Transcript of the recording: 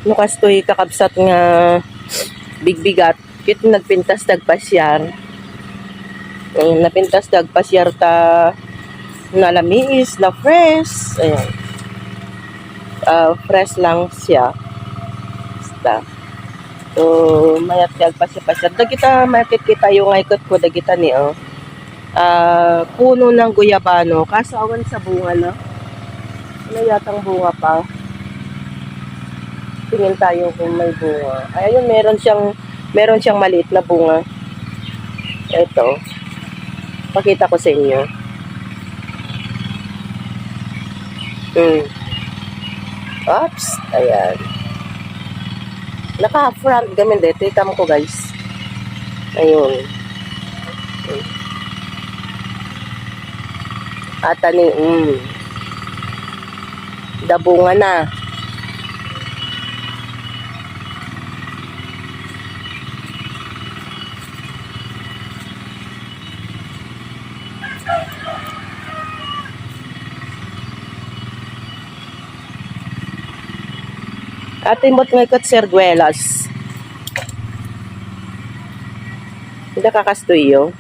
No kastoy kakabsat nga bigbigat. Kit nagpintas dagpasyar. Napintas dagpasyar ta na lamis, na fresh. Ayan. Fresh lang siya. Basta. So, mayat dagpasyar. Dagita market kita yung ikot ko dagita ni puno ng guyabano. Kasawan sa bunga na. Ano yatang bunga pa? Tingin tayo kung may bunga. Ayun, meron siyang maliit na bunga. Ito. Pakita ko sa inyo. Oops. Ayan. Naka-front gamin dito. Ita mo ko guys. Ayun. At ani, dabunga na. At imot ng ikot serguelas. Hindi kakastoy yun.